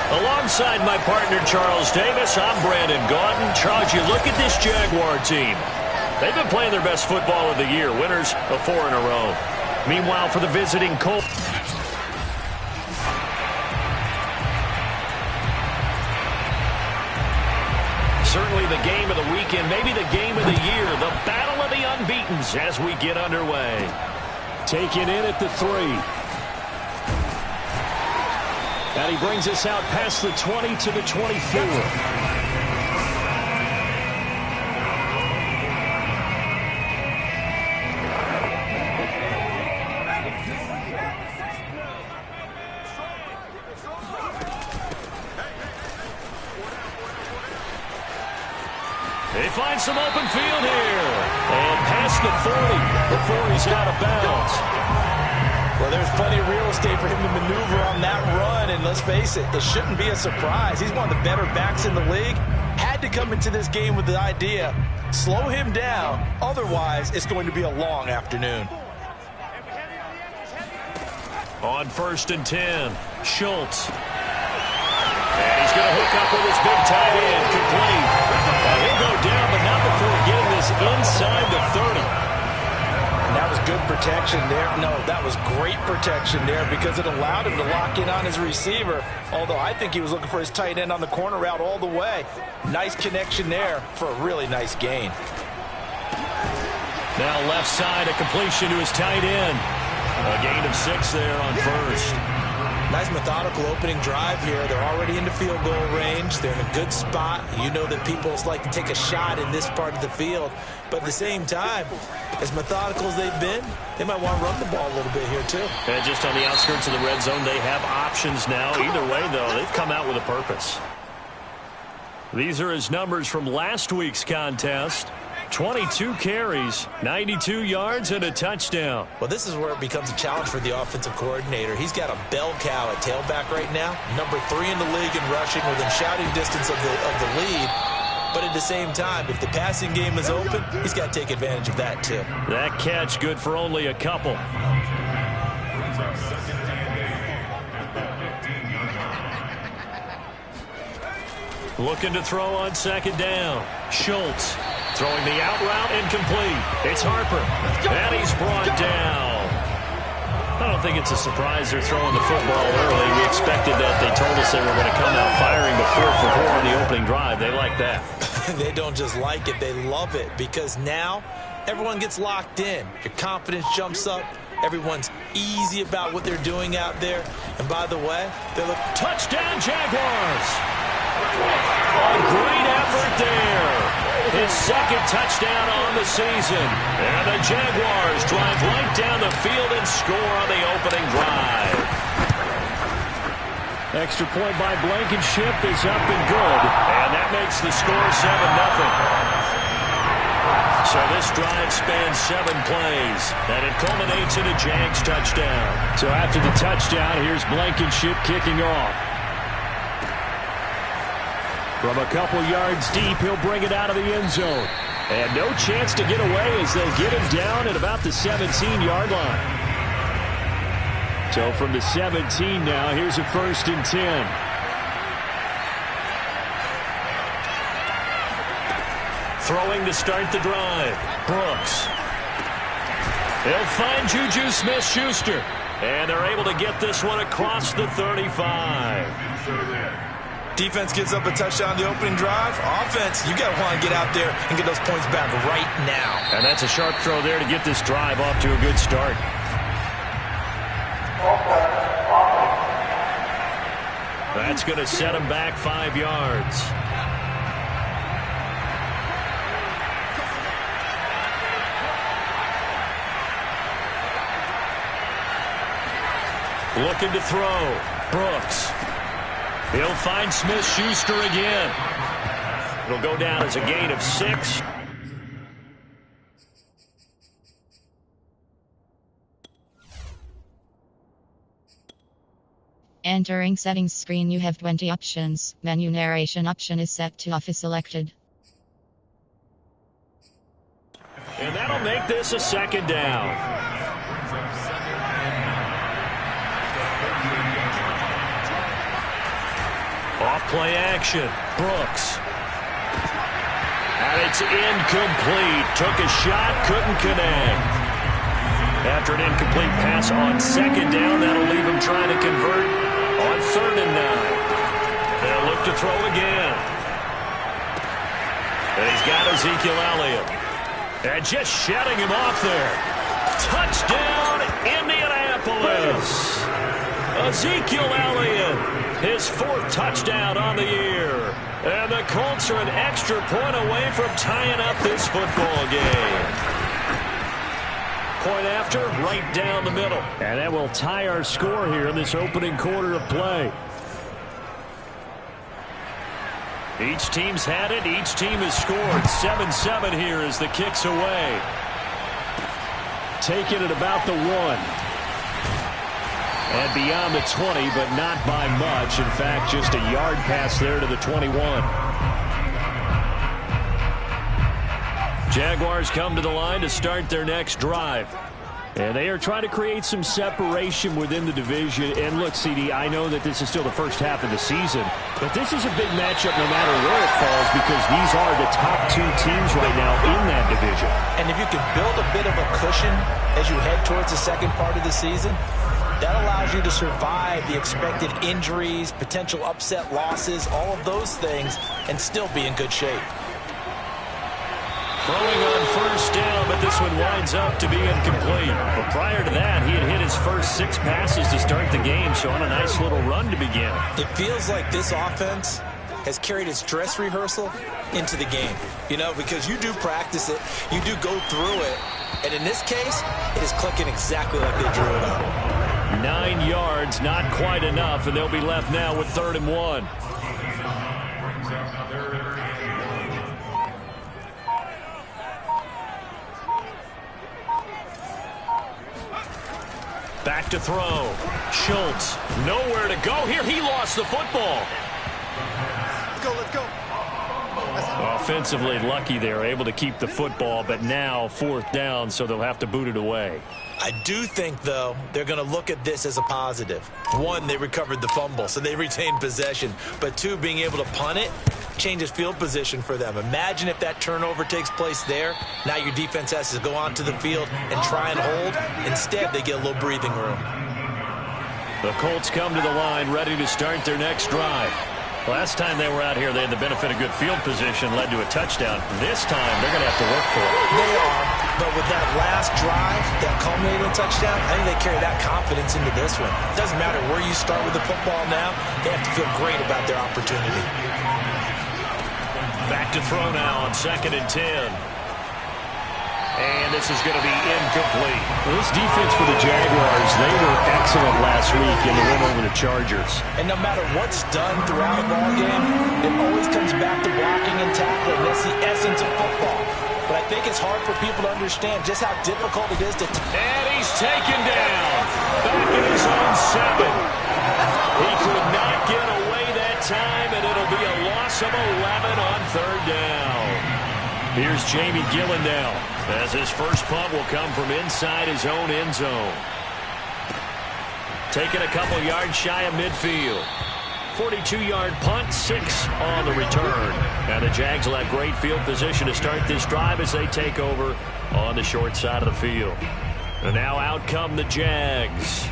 Alongside my partner, Charles Davis, I'm Brandon Gaudin. Charles, you look at this Jaguar team. They've been playing their best football of the year, winners of 4 in a row. Meanwhile, for the visiting Colts, certainly the game of the weekend, maybe the game of the year, the battle of the unbeatens as we get underway. Taken in at the 3. And he brings us out past the 20 to the 24. They find some open field here. And past the 40 before he's out of bounds. Well, there's plenty of real estate for him to maneuver on that run. And let's face it, it shouldn't be a surprise. He's one of the better backs in the league. Had to come into this game with the idea, slow him down. Otherwise, it's going to be a long afternoon. On 1st and 10, Schultz. And he's going to hook up with his big tight end, complete. And he'll go down, but not before getting this inside the 30. And that was good protection there. No, that was great protection there because it allowed him to lock in on his receiver. Although I think he was looking for his tight end on the corner route all the way. Nice connection there for a really nice gain. Now left side, a completion to his tight end. A gain of 6 there on 1st. Nice methodical opening drive here. They're already into field goal range. They're in a good spot. You know that people like to take a shot in this part of the field. But at the same time, as methodical as they've been, they might want to run the ball a little bit here too. And just on the outskirts of the red zone, they have options now. Either way, though, they've come out with a purpose. These are his numbers from last week's contest. 22 carries, 92 yards, and a touchdown. Well, this is where it becomes a challenge for the offensive coordinator. He's got a bell cow at tailback right now. Number 3 in the league in rushing within shouting distance of the lead. But at the same time, if the passing game is open, he's got to take advantage of that too. That catch good for only a couple. Looking to throw on 2nd down. Schultz. Throwing the out route incomplete. It's Harper. And he's brought down. I don't think it's a surprise they're throwing the football early. We expected that. They told us they were going to come out firing before for 4 on the opening drive. They like that. They don't just like it. They love it because now everyone gets locked in. Your confidence jumps up. Everyone's easy about what they're doing out there. And by the way, they look... Touchdown, Jaguars! A great effort there. His 2nd touchdown on the season. And the Jaguars drive right down the field and score on the opening drive. Extra point by Blankenship is up and good. And that makes the score 7-0. So this drive spans 7 plays. And it culminates in a Jags touchdown. So after the touchdown, here's Blankenship kicking off. From a couple yards deep, he'll bring it out of the end zone. And no chance to get away as they get him down at about the 17-yard line. So from the 17 now, here's a 1st and 10. Throwing to start the drive. Brooks. They'll find Juju Smith-Schuster. And they're able to get this one across the 35. Defense gives up a touchdown on the opening drive. Offense, you got to want to get out there and get those points back right now. And that's a sharp throw there to get this drive off to a good start. That's going to set him back 5 yards. Looking to throw. Brooks. He'll find Smith-Schuster again. It'll go down as a gain of 6. Entering settings screen, you have 20 options. Menu narration option is set to off is selected. And that'll make this a 2nd down. Off play action. Brooks. And it's incomplete. Took a shot, couldn't connect. After an incomplete pass on second down, that'll leave him trying to convert on 3rd and 9. They'll look to throw again. And he's got Ezekiel Elliott. And just shutting him off there. Touchdown, Indianapolis. Ezekiel Elliott, his 4th touchdown on the year. And the Colts are an extra point away from tying up this football game. Point after, right down the middle. And that will tie our score here in this opening quarter of play. Each team's had it. Each team has scored. 7-7 here as the kick's away. Taking it about the 1. And beyond the 20, but not by much. In fact, just a yard pass there to the 21. Jaguars come to the line to start their next drive. And they are trying to create some separation within the division. And look, CD, I know that this is still the first half of the season, but this is a big matchup no matter where it falls because these are the top 2 teams right now in that division. And if you can build a bit of a cushion as you head towards the second part of the season, that allows you to survive the expected injuries, potential upset losses, all of those things, and still be in good shape. Throwing on 1st down, but this one winds up to be incomplete. But prior to that, he had hit his first 6 passes to start the game, so on a nice little run to begin. It feels like this offense has carried its dress rehearsal into the game. You know, because you do practice it, you do go through it, and in this case, it is clicking exactly like they drew it up. 9 yards, not quite enough, and they'll be left now with 3rd and 1. Back to throw. Schultz, nowhere to go here. He lost the football. Let's go. Offensively lucky they're able to keep the football, but now 4th down, so they'll have to boot it away. I do think, though, they're going to look at this as a positive. 1, they recovered the fumble, so they retained possession. But 2, being able to punt it changes field position for them. Imagine if that turnover takes place there. Now your defense has to go onto the field and try and hold. Instead, they get a little breathing room. The Colts come to the line ready to start their next drive. Last time they were out here, they had the benefit of good field position, led to a touchdown. This time, they're going to have to work for it. They are, but with that last drive, that culminating touchdown, I think they carry that confidence into this one. It doesn't matter where you start with the football now. They have to feel great about their opportunity. Back to throw now on 2nd and 10. And this is going to be incomplete. This defense for the Jaguars, they were excellent last week in the win over the Chargers. And no matter what's done throughout a ball game, it always comes back to blocking and tackling. That's the essence of football. But I think it's hard for people to understand just how difficult it is to... And he's taken down. Back in his own 7. He could not get away that time, and it'll be a loss of 11 on 3rd down. Here's Jamie Gillen now, as his first punt will come from inside his own end zone. Taking a couple yards shy of midfield. 42-yard punt, 6 on the return. Now the Jags will have great field position to start this drive as they take over on the short side of the field. And now out come the Jags.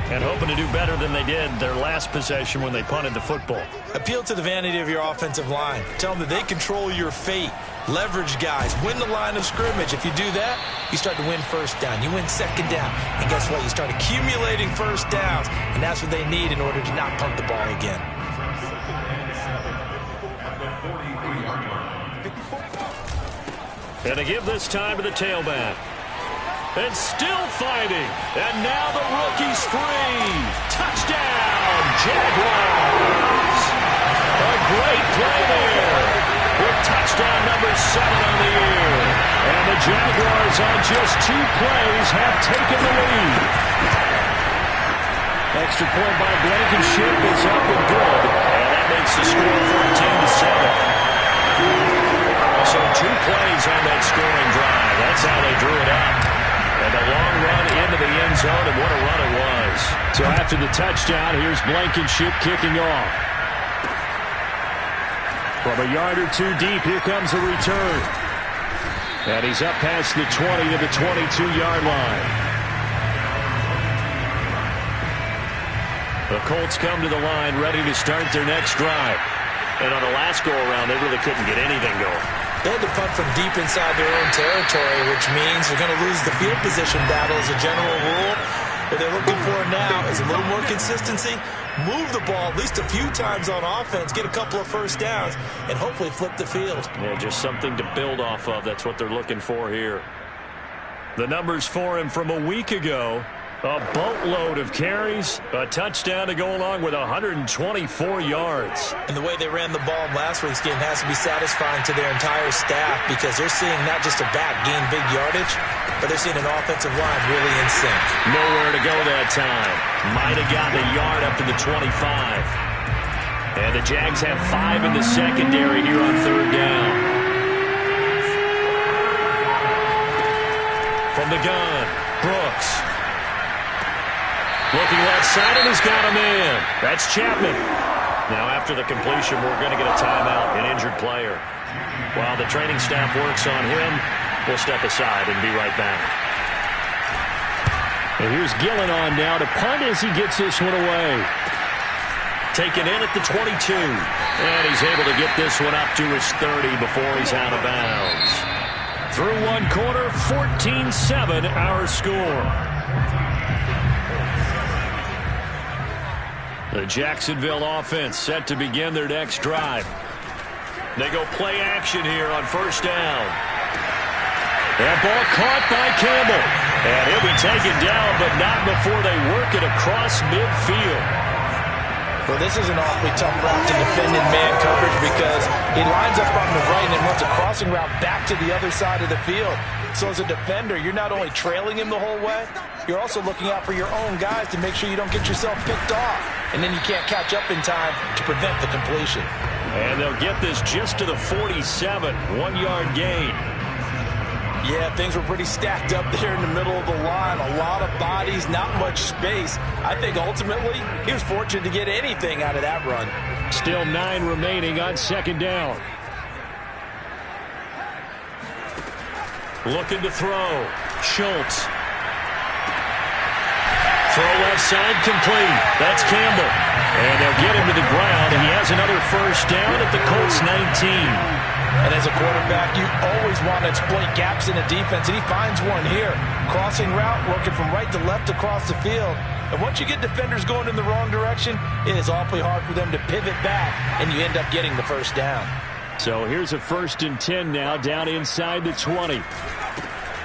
And hoping to do better than they did their last possession when they punted the football. Appeal to the vanity of your offensive line. Tell them that they control your fate. Leverage guys. Win the line of scrimmage. If you do that, you start to win 1st down. You win 2nd down. And guess what? You start accumulating 1st downs. And that's what they need in order to not punt the ball again. And to give this time to the tailback. And still fighting. And now the rookie's free. Touchdown, Jaguars. A great play there. With touchdown number 7 on the year. And the Jaguars on just 2 plays have taken the lead. Extra point by Blankenship is up and good. And that makes the score 14-7. So 2 plays on that scoring drive. That's how they drew it up. And a long run into the end zone, and what a run it was. So after the touchdown, here's Blankenship kicking off. From a yard or two deep, here comes a return. And he's up past the 20 to the 22-yard line. The Colts come to the line ready to start their next drive. And on the last go-around, they really couldn't get anything going. They had to punt from deep inside their own territory, which means they're going to lose the field position battle as a general rule. What they're looking for now is a little more consistency, move the ball at least a few times on offense, get a couple of first downs, and hopefully flip the field. Yeah, just something to build off of. That's what they're looking for here. The numbers for him from a week ago. A boatload of carries, a touchdown to go along with 124 yards. And the way they ran the ball in last week's game has to be satisfying to their entire staff because they're seeing not just a back gain big yardage, but they're seeing an offensive line really in sync. Nowhere to go that time. Might have gotten a yard up to the 25. And the Jags have 5 in the secondary here on third down. From the gun, Brooks. Looking left side, and he's got him in. That's Chapman. Now, after the completion, we're going to get a timeout, an injured player. While the training staff works on him, we'll step aside and be right back. And here's Gillen on now to punt as he gets this one away. Taken in at the 22. And he's able to get this one up to his 30 before he's out of bounds. Through one quarter, 14-7 our score. The Jacksonville offense set to begin their next drive. They go play action here on first down. That ball caught by Campbell. And he'll be taken down, but not before they work it across midfield. Well, this is an awfully tough route to defend in man coverage because he lines up on the right and runs a crossing route back to the other side of the field. So as a defender, you're not only trailing him the whole way, you're also looking out for your own guys to make sure you don't get yourself picked off. And then you can't catch up in time to prevent the completion. And they'll get this just to the 47, 1-yard gain. Yeah, things were pretty stacked up there in the middle of the line. A lot of bodies, not much space. I think ultimately he was fortunate to get anything out of that run. Still 9 remaining on second down. Looking to throw. Schultz. Throw left side complete. That's Campbell. And they'll get him to the ground, and he has another first down at the Colts 19. And as a quarterback, you always want to exploit gaps in the defense, and he finds one here. Crossing route, working from right to left across the field. And once you get defenders going in the wrong direction, it is awfully hard for them to pivot back, and you end up getting the first down. So here's a 1st and 10 now, down inside the 20.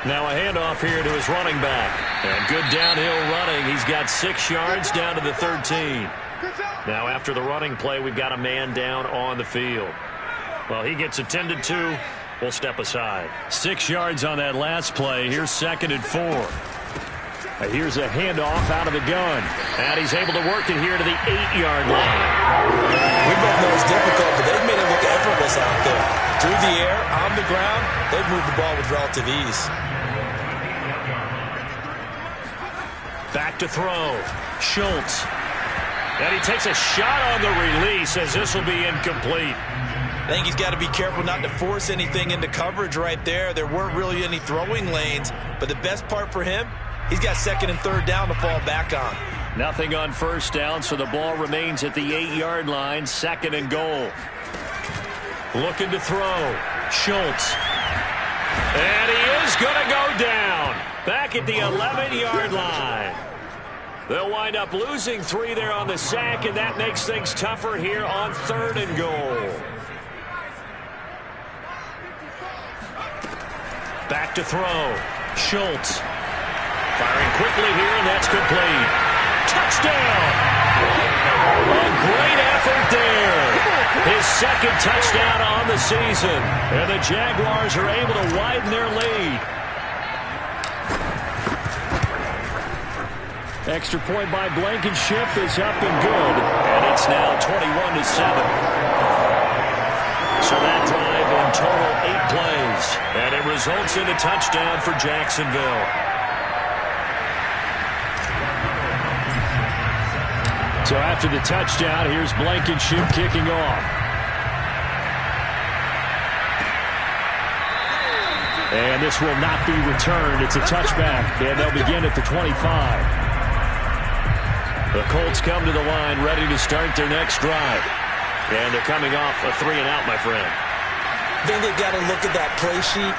Now a handoff here to his running back. And good downhill running. He's got 6 yards down to the 13. Now after the running play, we've got a man down on the field. Well, he gets attended to. We'll step aside. 6 yards on that last play. Here's 2nd and 4. Here's a handoff out of the gun. And he's able to work it here to the 8-yard line. We both know it's difficult, but they've made it look effortless out there. Through the air, on the ground, they've moved the ball with relative ease. Back to throw. Schultz. And he takes a shot on the release as this will be incomplete. I think he's got to be careful not to force anything into coverage right there. There weren't really any throwing lanes, but the best part for him, he's got 2nd and 3rd down to fall back on. Nothing on first down, so the ball remains at the 8-yard line, 2nd and goal. Looking to throw. Schultz. And he is going to go down. Back at the 11-yard line. They'll wind up losing 3 there on the sack, and that makes things tougher here on 3rd and goal. Back to throw. Schultz. Firing quickly here, and that's complete. Touchdown! A great effort there. His 2nd touchdown on the season. And the Jaguars are able to widen their lead. Extra point by Blankenship is up and good. And it's now 21-7. So that drive in total 8 plays. And it results in a touchdown for Jacksonville. So after the touchdown, here's Blankenship kicking off. And this will not be returned. It's a touchback, and they'll begin at the 25. The Colts come to the line ready to start their next drive. And they're coming off a 3-and-out, my friend. I think they've got to look at that play sheet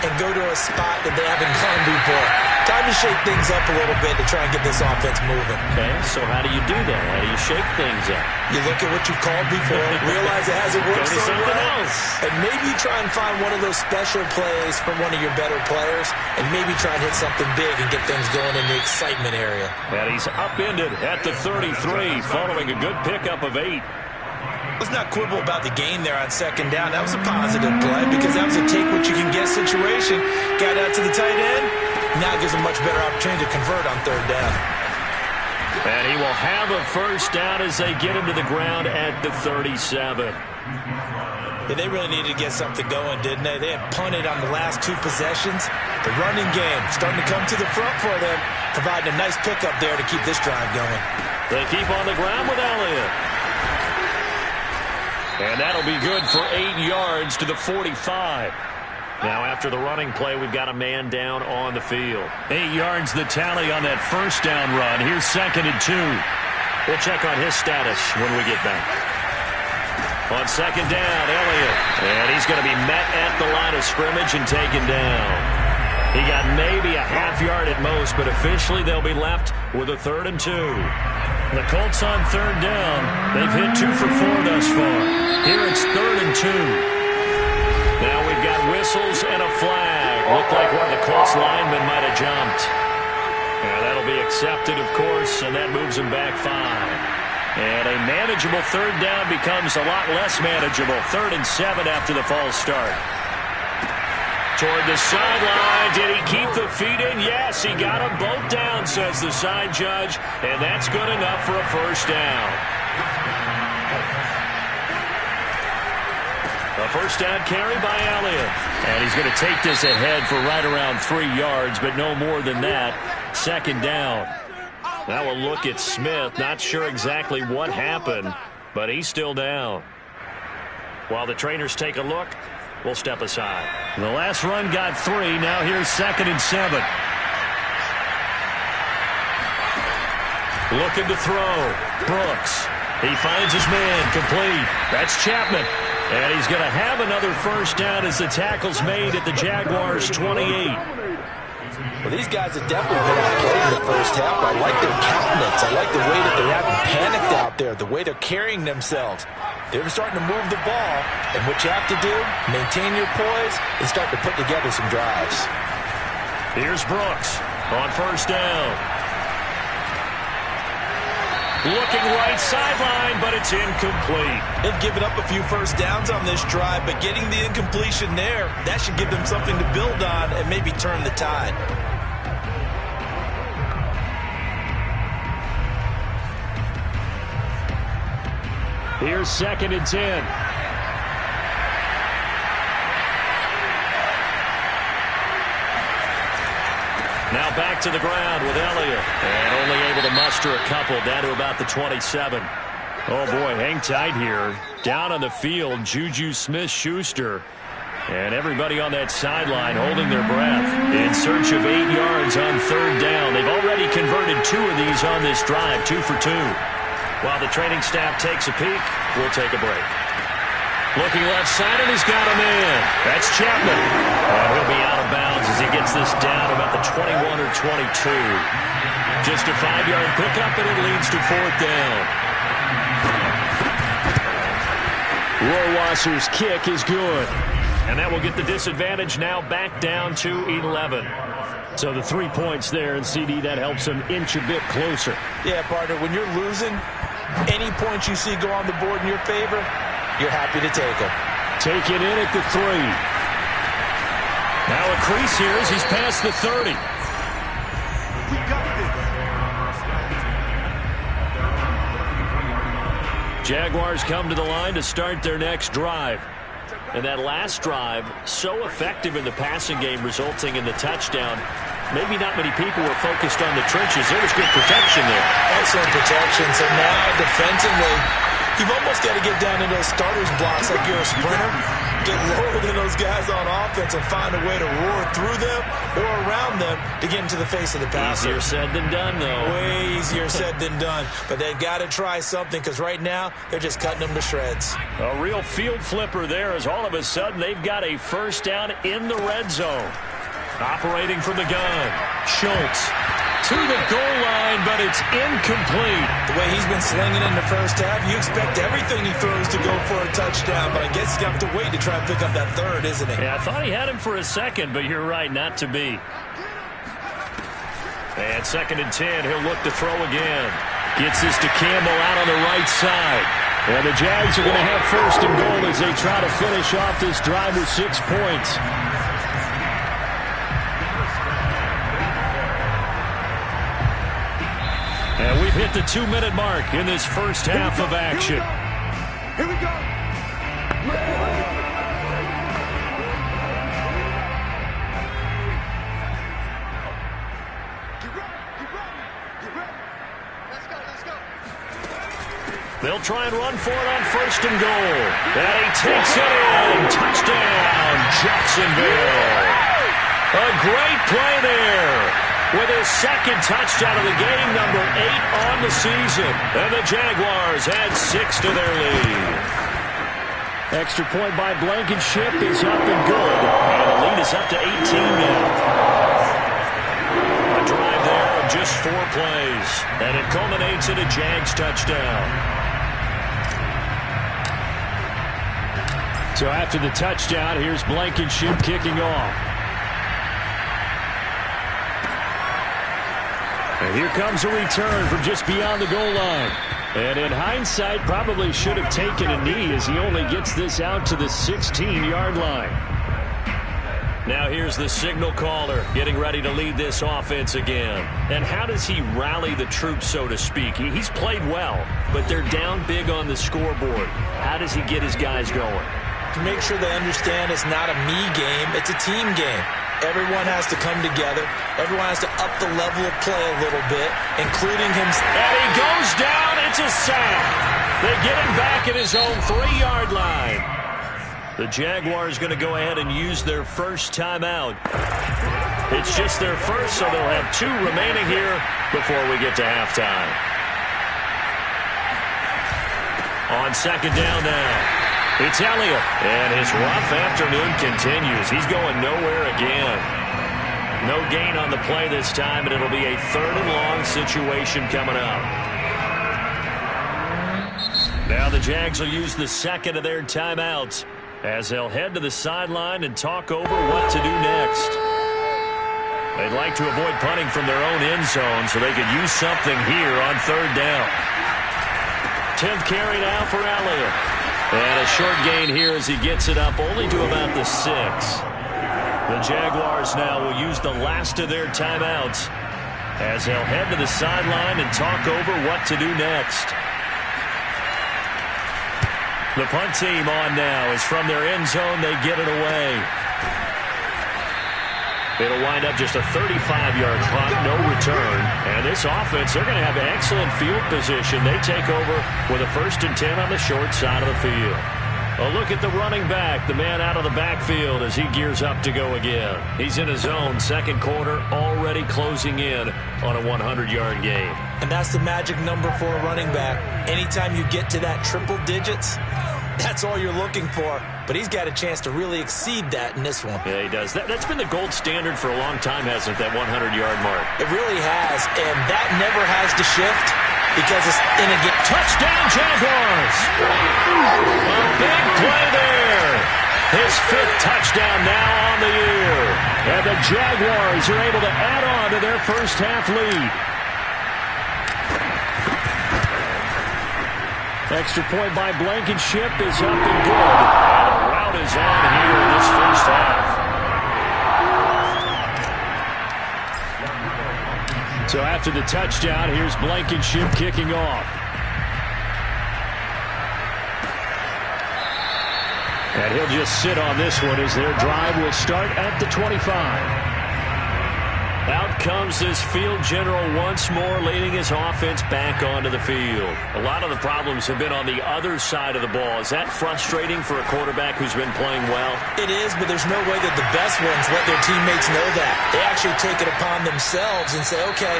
and go to a spot that they haven't gone before. Time to shake things up a little bit to try and get this offense moving. Okay, so how do you do that? How do you shake things up? You look at what you called before, realize it hasn't worked so well, and maybe try and find one of those special plays from one of your better players, and maybe try and hit something big and get things going in the excitement area. And he's upended at the 33 following a good pickup of 8. Let's not quibble about the gain there on second down. That was a positive play because that was a take-what-you-can-get situation. Got out to the tight end. Now gives a much better opportunity to convert on third down. And he will have a first down as they get him to the ground at the 37. Yeah, they really needed to get something going, didn't they? They had punted on the last 2 possessions. The running game starting to come to the front for them, providing a nice pickup there to keep this drive going. They keep on the ground with Elliott. And that'll be good for 8 yards to the 45. Now after the running play, we've got a man down on the field. 8 yards the tally on that first down run. Here's 2nd and 2. We'll check on his status when we get back. On 2nd down, Elliott. And he's going to be met at the line of scrimmage and taken down. He got maybe a half yard at most, but officially they'll be left with a 3rd and 2. The Colts on 3rd down. They've hit 2 for 4 thus far. Here it's 3rd and 2. Now we've got whistles and a flag. Looked like one of the Colts linemen might have jumped. Now that'll be accepted, of course, and that moves him back 5. And a manageable 3rd down becomes a lot less manageable. 3rd and 7 after the false start. Toward the sideline. Did he keep the feet in? Yes, he got them both down, says the side judge. And that's good enough for a first down. A first down carry by Elliott. And he's going to take this ahead for right around 3 yards, but no more than that. 2nd down. Now we'll look at Smith. Not sure exactly what happened, but he's still down. While the trainers take a look, we'll step aside. The last run got 3. Now here's 2nd and 7. Looking to throw. Brooks. He finds his man. Complete. That's Chapman. And he's going to have another first down as the tackle's made at the Jaguars' 28. Well, these guys have definitely been outplayed in the first half. I like their countenance. I like the way that they haven't panicked out there, the way they're carrying themselves. They're starting to move the ball, and what you have to do, maintain your poise and start to put together some drives. Here's Brooks on first down. Looking right sideline, but it's incomplete. They've given up a few first downs on this drive, but getting the incompletion there, that should give them something to build on and maybe turn the tide. Here's 2nd and 10. Now back to the ground with Elliott. And only able to muster a couple down to about the 27. Oh, boy, hang tight here. Down on the field, Juju Smith-Schuster. And everybody on that sideline holding their breath in search of 8 yards on 3rd down. They've already converted 2 of these on this drive, 2 for 2. While the training staff takes a peek, we'll take a break. Looking left side, and he's got a man. That's Chapman. And he'll be out of bounds as he gets this down about the 21 or 22. Just a 5-yard pickup, and it leads to 4th down. Rohrwasser's kick is good. And that will get the disadvantage now back down to 11. So the 3 points there, and CD, that helps them inch a bit closer. Yeah, partner, when you're losing, any points you see go on the board in your favor, you're happy to take them. Take it in at the 3. Now a crease here as he's past the 30. We got this. Jaguars come to the line to start their next drive. And that last drive, so effective in the passing game, resulting in the touchdown. Maybe not many people were focused on the trenches. There was good protection there. Excellent protection. So now defensively, you've almost got to get down into those starter's blocks like you're a sprinter. Get lower than those guys on offense and find a way to roar through them or around them to get into the face of the passer. Easier said than done, though. Way easier said than done. But they've got to try something because right now they're just cutting them to shreds. A real field flipper there as all of a sudden they've got a first down in the red zone. Operating from the gun, Schultz to the goal line, but it's incomplete. The way he's been slinging in the first half, you expect everything he throws to go for a touchdown, but I guess he's going to have to wait to try and pick up that third, isn't he? Yeah, I thought he had him for a second, but you're right, not to be. And 2nd and 10, he'll look to throw again. Gets this to Campbell out on the right side. And the Jags are going to have 1st and goal as they try to finish off this drive with 6 points. And we've hit the 2-minute mark in this first half of action. Here we go. Get ready. Let's go. They'll try and run for it on 1st and goal. And he takes it in. Touchdown, Jacksonville. A great play there. With his 2nd touchdown of the game, number 8 on the season. And the Jaguars add 6 to their lead. Extra point by Blankenship is up and good. And the lead is up to 18 now. A drive there of just 4 plays. And it culminates in a Jags touchdown. So after the touchdown, here's Blankenship kicking off. And here comes a return from just beyond the goal line. And in hindsight, probably should have taken a knee as he only gets this out to the 16-yard line. Now here's the signal caller getting ready to lead this offense again. And how does he rally the troops, so to speak? He's played well, but they're down big on the scoreboard. How does he get his guys going? To make sure they understand it's not a me game, it's a team game. Everyone has to come together. Everyone has to up the level of play a little bit, including himself. And he goes down. It's a sack. They get him back at his own 3-yard line. The Jaguars going to go ahead and use their first timeout. It's just their first, so they'll have 2 remaining here before we get to halftime. On 2nd down now. It's Elliott, and his rough afternoon continues. He's going nowhere again. No gain on the play this time, and it'll be a 3rd and long situation coming up. Now the Jags will use the 2nd of their timeouts as they'll head to the sideline and talk over what to do next. They'd like to avoid punting from their own end zone so they could use something here on 3rd down. 10th carry now for Elliott. And a short gain here as he gets it up only to about the 6. The Jaguars now will use the last of their timeouts as they'll head to the sideline and talk over what to do next. The punt team on now is from their end zone. They get it away. It'll wind up just a 35-yard punt, no return. And this offense, they're going to have excellent field position. They take over with a 1st and 10 on the short side of the field. A look at the running back, the man out of the backfield as he gears up to go again. He's in his zone, 2nd quarter, already closing in on a 100-yard game. And that's the magic number for a running back. Anytime you get to that triple digits, that's all you're looking for. But he's got a chance to really exceed that in this one. Yeah, he does. That's been the gold standard for a long time, hasn't it, that 100-yard mark? It really has, and that never has to shift because it's in a game. Touchdown, Jaguars! A big play there. His 5th touchdown now on the year. And the Jaguars are able to add on to their first half lead. Extra point by Blankenship is up and good. And the route is on here in this first half. So after the touchdown, here's Blankenship kicking off. And he'll just sit on this one as their drive will start at the 25. Out comes this field general once more, leading his offense back onto the field. A lot of the problems have been on the other side of the ball. Is that frustrating for a quarterback who's been playing well? It is, but there's no way that the best ones let their teammates know that. They actually take it upon themselves and say, okay,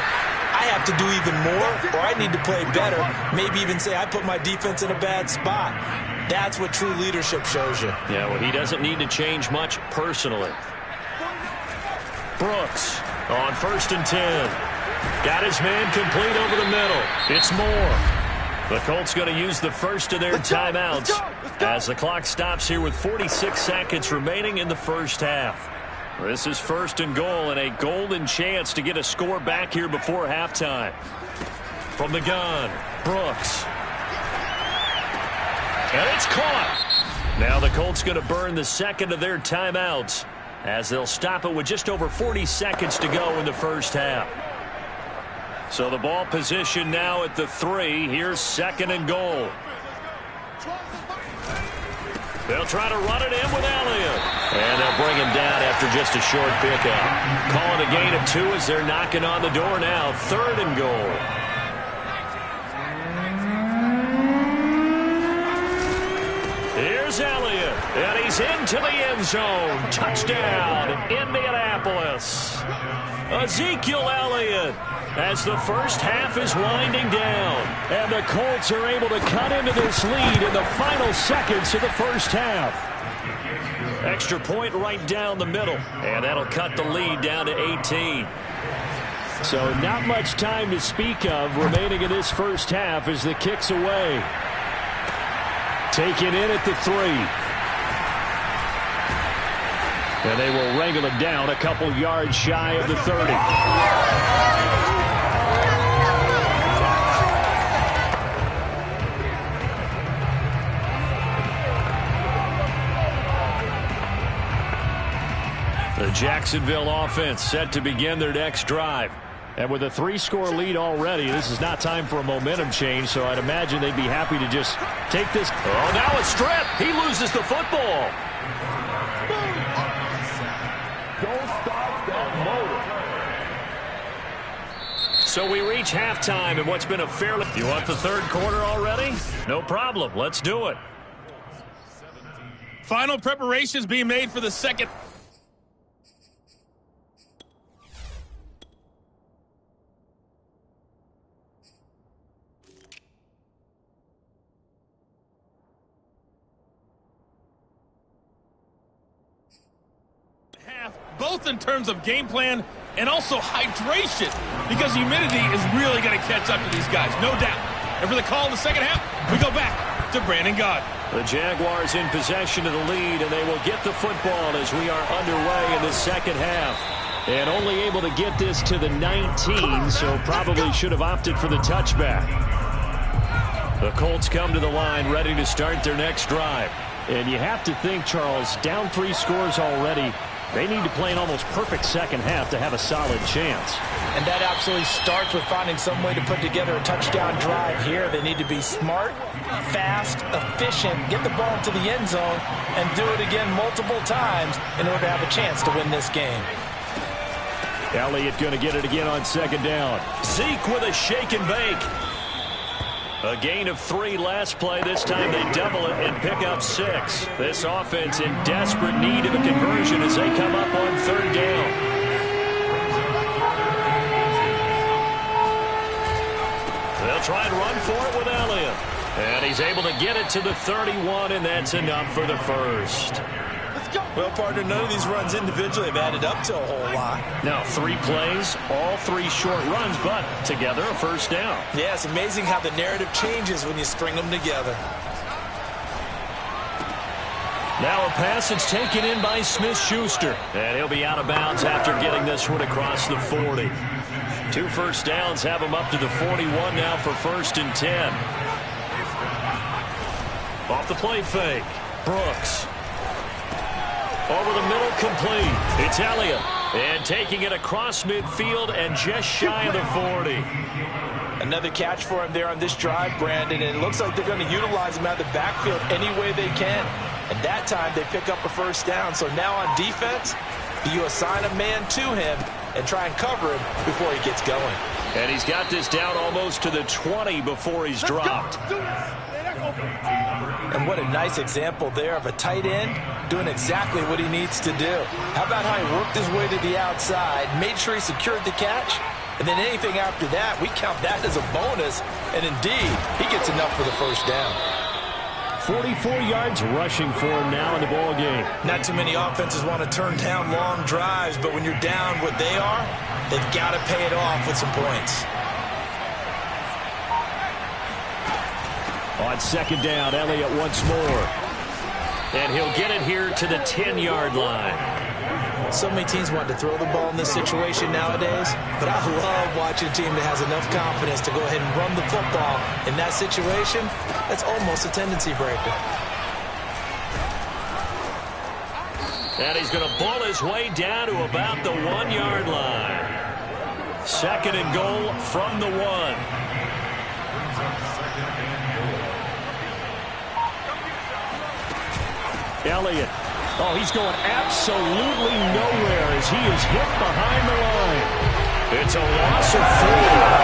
I have to do even more, or I need to play better. Maybe even say I put my defense in a bad spot. That's what true leadership shows you. Yeah, well, he doesn't need to change much personally. Brooks on 1st and 10. Got his man complete over the middle. It's Moore. The Colts going to use the first of their timeouts as the clock stops here with 46 seconds remaining in the first half. This is 1st and goal and a golden chance to get a score back here before halftime. From the gun, Brooks. And it's caught. Now the Colts going to burn the second of their timeouts as they'll stop it with just over 40 seconds to go in the first half. So the ball position now at the 3. Here's 2nd and goal. They'll try to run it in with Elliott. And they'll bring him down after just a short pickup. Calling a gain of 2 as they're knocking on the door now. 3rd and goal. Here's Elliott, and he's into the end zone. Touchdown, Indianapolis. Ezekiel Elliott as the first half is winding down. And the Colts are able to cut into this lead in the final seconds of the first half. Extra point right down the middle, and that'll cut the lead down to 18. So not much time to speak of remaining in this first half as the kick's away. Taken in at the 3. And they will wrangle him down a couple yards shy of the 30. The Jacksonville offense set to begin their next drive. And with a 3-score lead already, this is not time for a momentum change, so I'd imagine they'd be happy to just take this. Oh, now a strip. He loses the football. Don't stop that motor. So we reach halftime in what's been a fairly... You want the 3rd quarter already? No problem. Let's do it. Final preparations being made for the second. Both in terms of game plan and also hydration, because humidity is really going to catch up to these guys, no doubt. And for the call in the second half, we go back to Brandon Gaudin. The Jaguars in possession of the lead, and they will get the football as we are underway in the second half. And only able to get this to the 19, so probably should have opted for the touchback. The Colts come to the line ready to start their next drive. And you have to think, Charles, down 3 scores already. They need to play an almost perfect second half to have a solid chance. And that absolutely starts with finding some way to put together a touchdown drive here. They need to be smart, fast, efficient, get the ball to the end zone, and do it again multiple times in order to have a chance to win this game. Elliott going to get it again on 2nd down. Zeke with a shake and bake. A gain of 3 last play. This time they double it and pick up 6. This offense in desperate need of a conversion as they come up on 3rd down. They'll try and run for it with Elliott. And he's able to get it to the 31, and that's enough for the first. Well, partner, none of these runs individually have added up to a whole lot. Now 3 plays, all 3 short runs, but together a first down. Yeah, it's amazing how the narrative changes when you string them together. Now a pass that's taken in by Smith-Schuster. And he'll be out of bounds after getting this one across the 40. 2 first downs have him up to the 41 now for 1st and 10. Off the play fake. Brooks. Over the middle, complete. It's Elliott. And taking it across midfield and just shy of the 40. Another catch for him there on this drive, Brandon. And it looks like they're going to utilize him out of the backfield any way they can. And that time they pick up a first down. So now on defense, you assign a man to him, and try and cover him before he gets going. And he's got this down almost to the 20 before he's dropped. And what a nice example there of a tight end doing exactly what he needs to do. How about how he worked his way to the outside, made sure he secured the catch, and then anything after that, we count that as a bonus. And indeed, he gets enough for the first down. 44 yards rushing for him now in the ball game. Not too many offenses want to turn down long drives, but when you're down what they are, they've got to pay it off with some points. On second down, Elliott once more. And he'll get it here to the 10-yard line. So many teams want to throw the ball in this situation nowadays, but I love watching a team that has enough confidence to go ahead and run the football. In that situation, that's almost a tendency breaker. And he's going to ball his way down to about the 1-yard line. Second and goal from the 1. Elliott. Oh, he's going absolutely nowhere as he is hit behind the line. It's a loss of 4.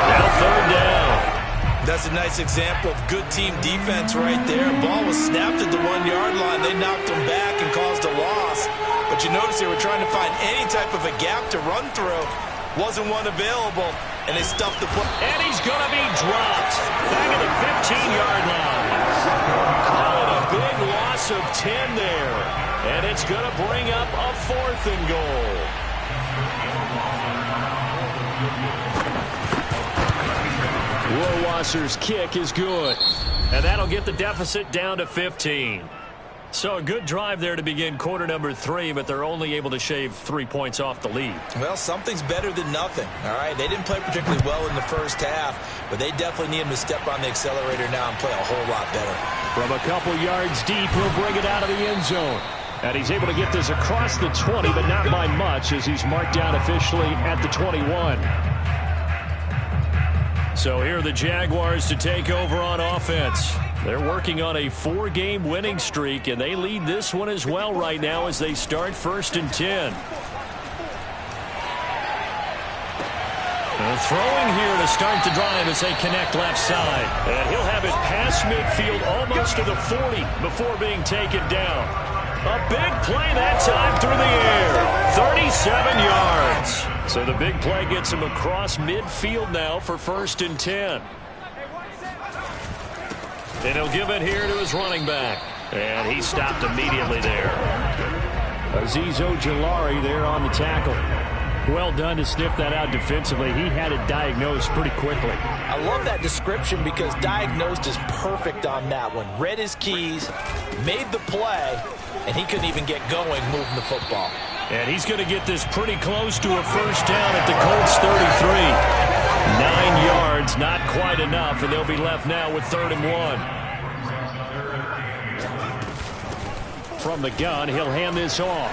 Now third down. That's a nice example of good team defense right there. Ball was snapped at the 1-yard line. They knocked him back and caused a loss. But you notice they were trying to find any type of a gap to run through. Wasn't one available, and they stuffed the play. And he's going to be dropped back at the 15-yard line. Call it a big loss of 10 there. And it's going to bring up a 4th and goal. Rohrwasser's kick is good. And that'll get the deficit down to 15. So a good drive there to begin quarter number 3, but they're only able to shave 3 points off the lead. Well, something's better than nothing, all right? They didn't play particularly well in the first half, but they definitely need him to step on the accelerator now and play a whole lot better. From a couple yards deep, he'll bring it out of the end zone. And he's able to get this across the 20, but not by much as he's marked down officially at the 21. So here are the Jaguars to take over on offense. They're working on a 4-game winning streak, and they lead this one as well right now as they start 1st and 10. Throwing here to start the drive as they connect left side. And he'll have it past midfield almost to the 40 before being taken down. A big play that time through the air. 37 yards. So the big play gets him across midfield now for 1st and 10. And he'll give it here to his running back. And he stopped immediately there. Azeez Ojulari there on the tackle. Well done to sniff that out defensively. He had it diagnosed pretty quickly. I love that description because diagnosed is perfect on that one. Read his keys, made the play, and he couldn't even get going moving the football. And he's going to get this pretty close to a first down at the Colts 33. 9 yards, not quite enough, and they'll be left now with 3rd and 1. From the gun, he'll hand this off.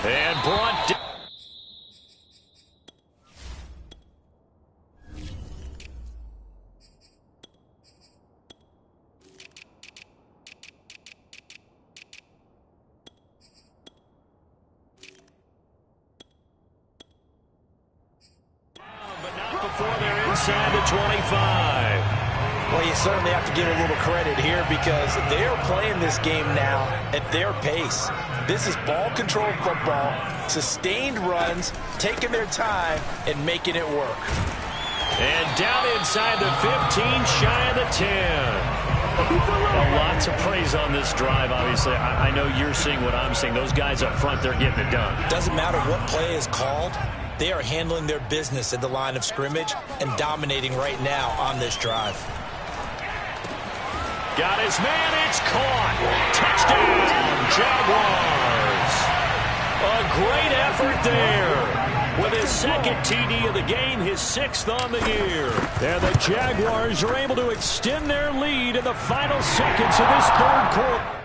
And brought down. Inside the 25. Well, you certainly have to give a little credit here because they are playing this game now at their pace. This is ball control football, sustained runs, taking their time and making it work. And down inside the 15, shy of the 10. A lot to praise on this drive, obviously. I know you're seeing what I'm seeing. Those guys up front, they're getting it done. Doesn't matter what play is called. They are handling their business at the line of scrimmage and dominating right now on this drive. Got his man, it's caught. Touchdown, Jaguars. A great effort there. With his 2nd TD of the game, his 6th on the year. And the Jaguars are able to extend their lead in the final seconds of this 3rd quarter.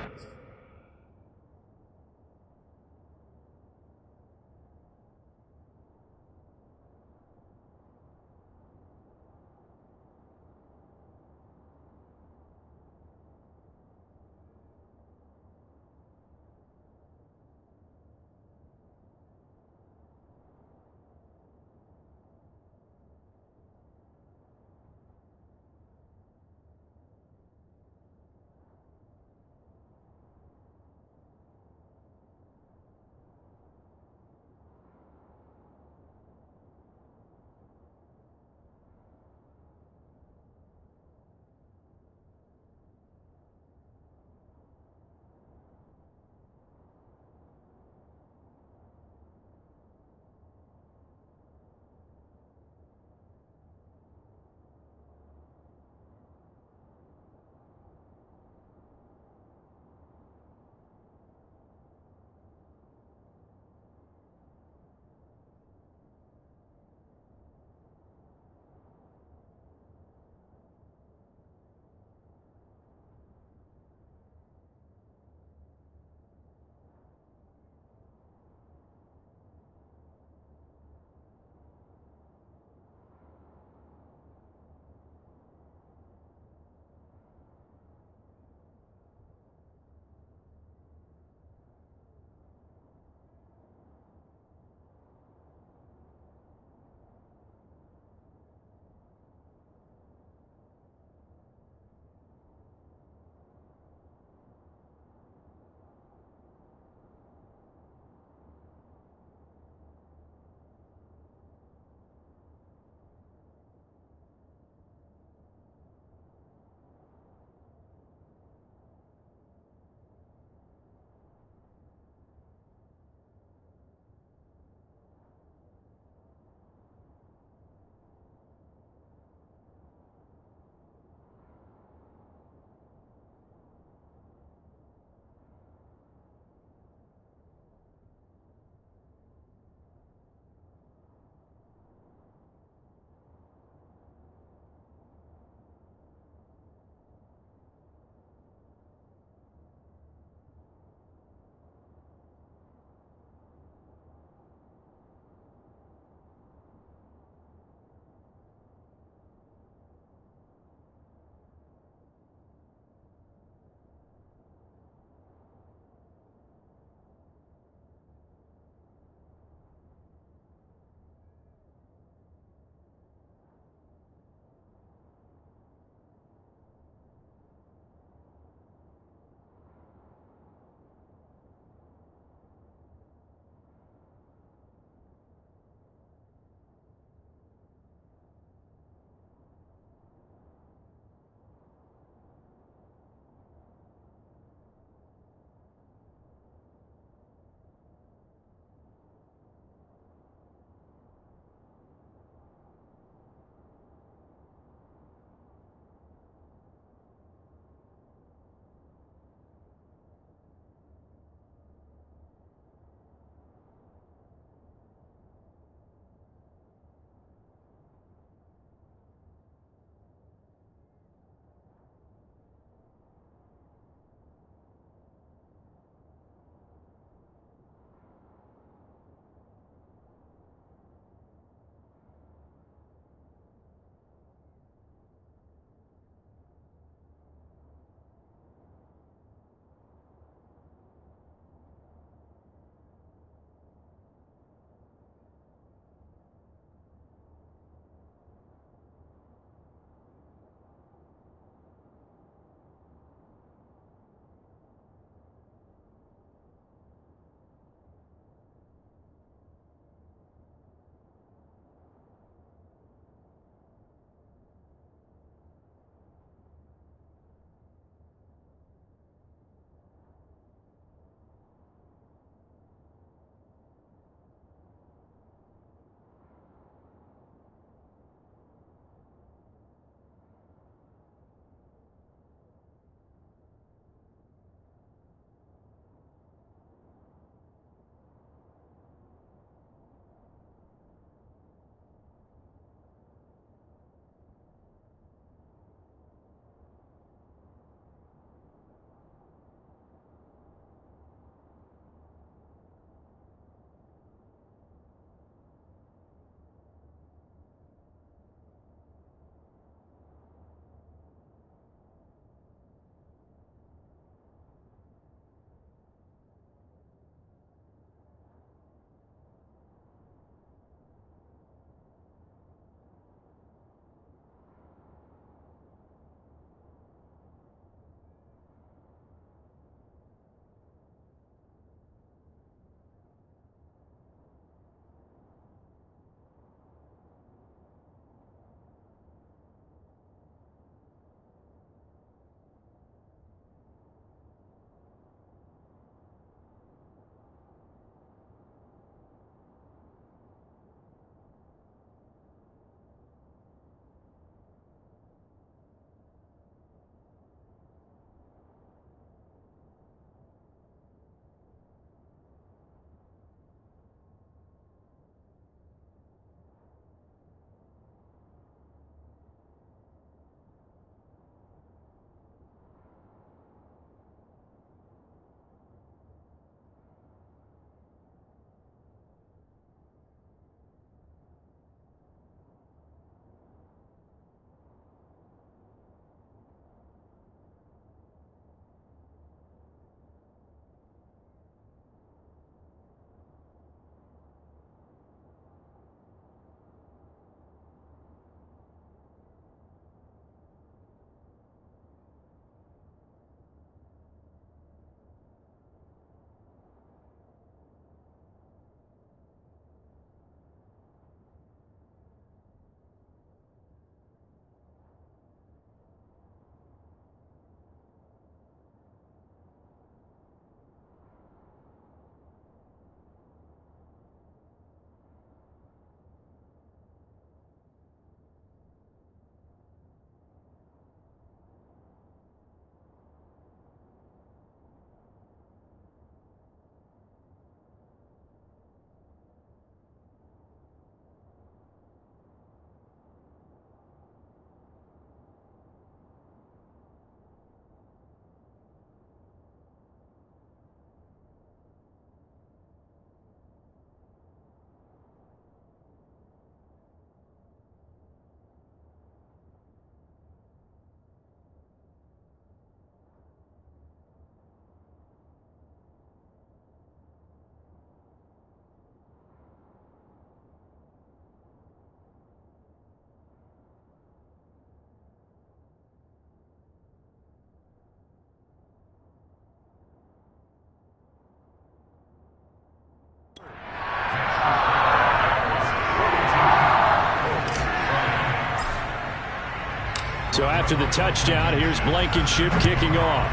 after the touchdown. Here's Blankenship kicking off.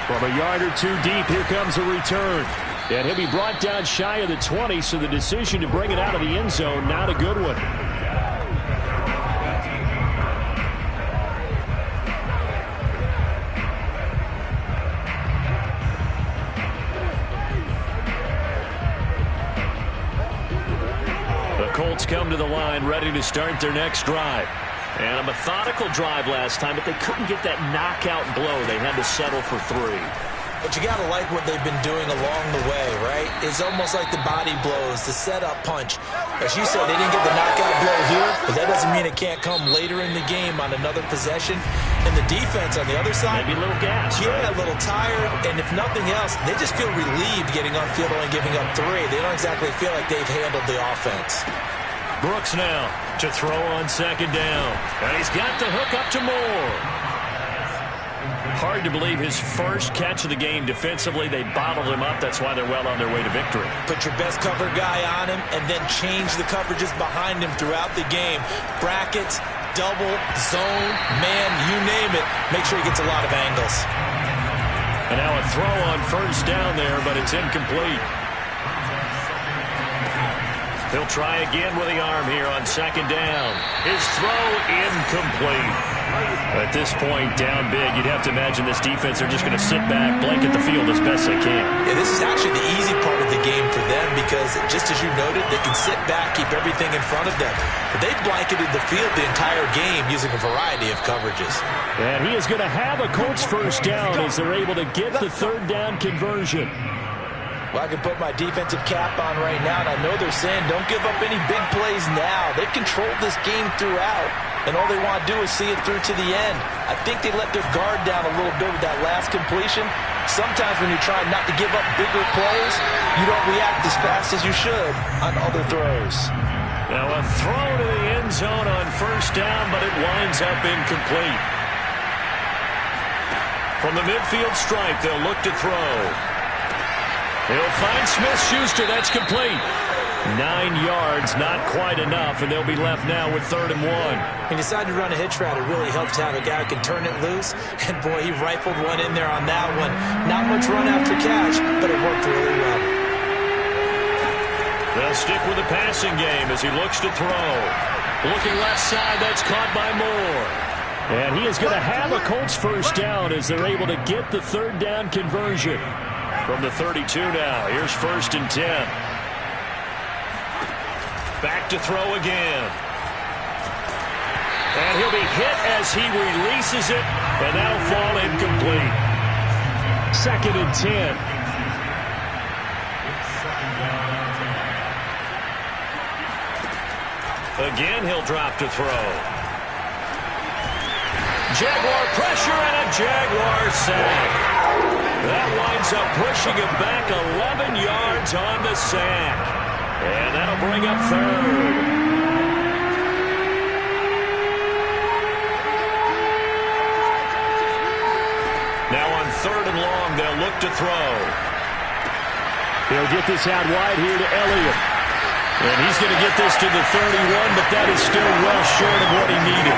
From a yard or two deep, here comes a return. And he'll be brought down shy of the 20, so the decision to bring it out of the end zone, not a good one. Colts come to the line, ready to start their next drive. And a methodical drive last time, but they couldn't get that knockout blow. They had to settle for 3. But you got to like what they've been doing along the way, right? It's almost like the body blows, the setup punch. As you said, they didn't get the knockout blow here, but that doesn't mean it can't come later in the game on another possession. And the defense on the other side, maybe a little gas. Yeah, right? A little tired. And if nothing else, they just feel relieved getting on field only giving up 3. They don't exactly feel like they've handled the offense. Brooks now to throw on second down. And he's got the hook up to Moore. Hard to believe his first catch of the game defensively. They bottled him up. That's why they're well on their way to victory. Put your best cover guy on him and then change the coverages behind him throughout the game. Brackets, double, zone, man, you name it. Make sure he gets a lot of angles. And now a throw on first down there, but it's incomplete. He'll try again with the arm here on second down. His throw incomplete. At this point, down big, you'd have to imagine this defense are just going to sit back, blanket the field as best they can. Yeah, this is actually the easy part of the game for them because, just as you noted, they can sit back, keep everything in front of them. But they've blanketed the field the entire game using a variety of coverages. And he is going to have a Colts first down as they're able to get the third down conversion. Well, I can put my defensive cap on right now, and I know they're saying don't give up any big plays now. They've controlled this game throughout, and all they want to do is see it through to the end. I think they let their guard down a little bit with that last completion. Sometimes when you're trying not to give up bigger plays, you don't react as fast as you should on other throws. Now a throw to the end zone on first down, but it winds up incomplete. From the midfield stripe, they'll look to throw. He'll find Smith-Schuster. That's complete. 9 yards, not quite enough, and they'll be left now with 3rd and 1. He decided to run a hitch route. It really helps to have a guy who can turn it loose. And, boy, he rifled one in there on that one. Not much run after catch, but it worked really well. They'll stick with the passing game as he looks to throw. Looking left side, that's caught by Moore. And he is going to have a Colts first down as they're able to get the third down conversion. From the 32 now, here's 1st and 10. Back to throw again. And he'll be hit as he releases it, and that'll fall incomplete. 2nd and 10. Again, he'll drop to throw. Jaguar pressure and a Jaguar sack. That winds up pushing him back 11 yards on the sack. And that'll bring up 3rd. Now on 3rd and long, they'll look to throw. They'll get this out wide here to Elliott. And he's going to get this to the 31, but that is still well short of what he needed.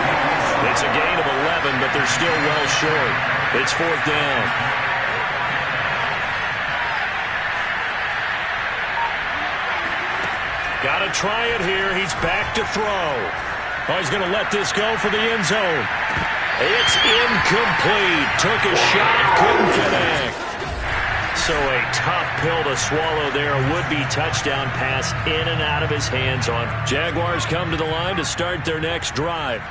It's a gain of 11, but they're still well short. It's 4th down. Got to try it here. He's back to throw. Oh, he's going to let this go for the end zone. It's incomplete. Took a shot, couldn't connect. So a tough pill to swallow there. A would-be touchdown pass in and out of his hands on. Jaguars come to the line to start their next drive.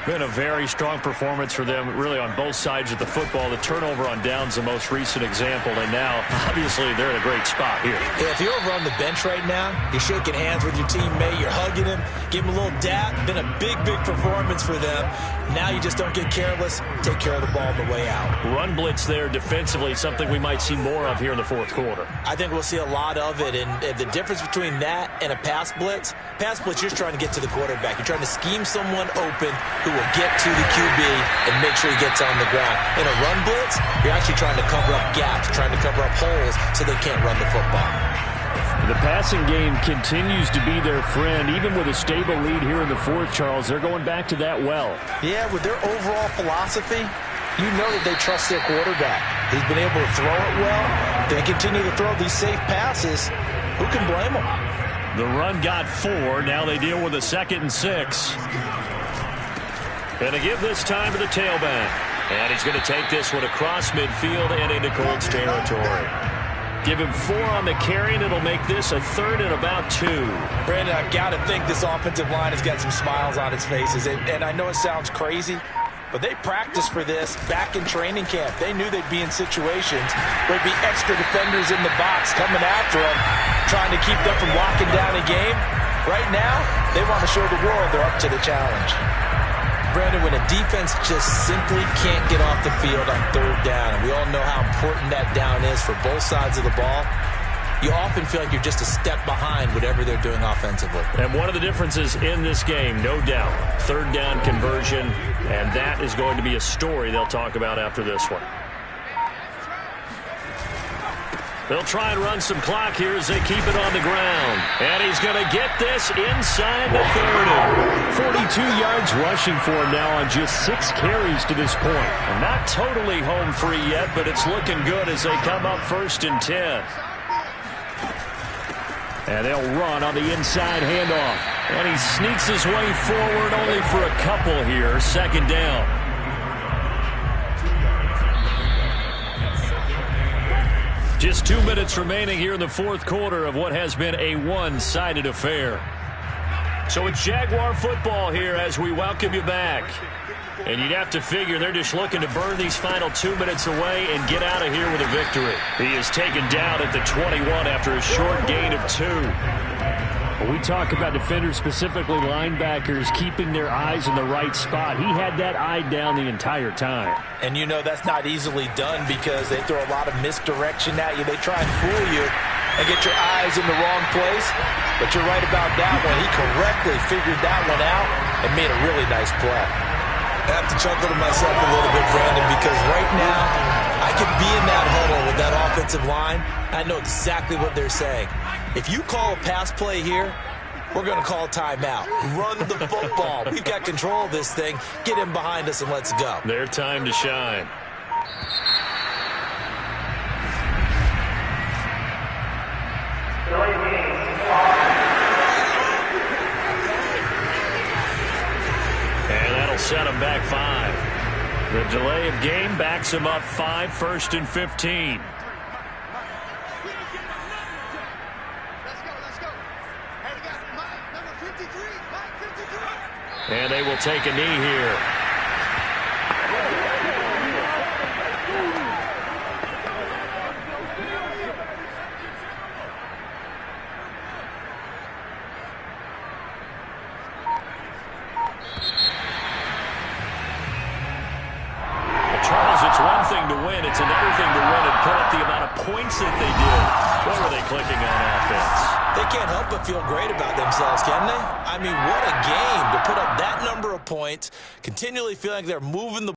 Been a very strong performance for them, really, on both sides of the football. The turnover on downs, the most recent example, and now, obviously, they're in a great spot here. Yeah, if you're over on the bench right now, you're shaking hands with your teammate, you're hugging him, give him a little dap. Been a big, big performance for them. Now you just don't get careless, take care of the ball on the way out. Run blitz there defensively, something we might see more of here in the 4th quarter. I think we'll see a lot of it, and the difference between that and a pass blitz, you're trying to get to the quarterback. You're trying to scheme someone open who will get to the QB and make sure he gets on the ground. In a run blitz, you're actually trying to cover up gaps, trying to cover up holes so they can't run the football. The passing game continues to be their friend. Even with a stable lead here in the fourth, Charles, they're going back to that well. Yeah, with their overall philosophy, you know that they trust their quarterback. He's been able to throw it well. They continue to throw these safe passes. Who can blame them? The run got 4. Now they deal with a 2nd and 6. And to give this time to the tailback. And he's going to take this one across midfield and into Colts territory. Give him 4 on the carry, and it'll make this a 3rd and about 2. Brandon, I've got to think this offensive line has got some smiles on its faces. And I know it sounds crazy, but they practiced for this back in training camp. They knew they'd be in situations where there'd be extra defenders in the box coming after them, trying to keep them from locking down a game. Right now, they want to show the world they're up to the challenge. Brandon, when a defense just simply can't get off the field on 3rd down, and we all know how important that down is for both sides of the ball, you often feel like you're just a step behind whatever they're doing offensively. And one of the differences in this game, no doubt, 3rd down conversion, and that is going to be a story they'll talk about after this one. They'll try and run some clock here as they keep it on the ground. And he's going to get this inside the 30. 42 yards rushing for him now on just 6 carries to this point. And not totally home free yet, but it's looking good as they come up 1st and 10. And they'll run on the inside handoff. And he sneaks his way forward only for a couple here. 2nd down. Just 2 minutes remaining here in the fourth quarter of what has been a one-sided affair. So it's Jaguar football here as we welcome you back. And you'd have to figure they're just looking to burn these final 2 minutes away and get out of here with a victory. He is taken down at the 21 after a short gain of 2. When we talk about defenders, specifically linebackers, keeping their eyes in the right spot, he had that eye down the entire time. And you know that's not easily done because they throw a lot of misdirection at you. They try and fool you and get your eyes in the wrong place. But you're right about that one. He correctly figured that one out and made a really nice play. I have to chuckle to myself a little bit, Brandon, because right now I could be in that huddle with that offensive line. I know exactly what they're saying. If you call a pass play here, we're going to call a timeout. Run the football. We've got control of this thing. Get him behind us and let's go. Their time to shine. And that'll set him back 5. The delay of game backs him up 5, 1st and 15. And they will take a knee here. Charles, it's one thing to win. It's another thing to win and put up the amount of points that they did. What were they clicking on offense? They can't help but feel great about themselves, can they? I mean, what a game to put up that number of points, continually feeling like they're moving the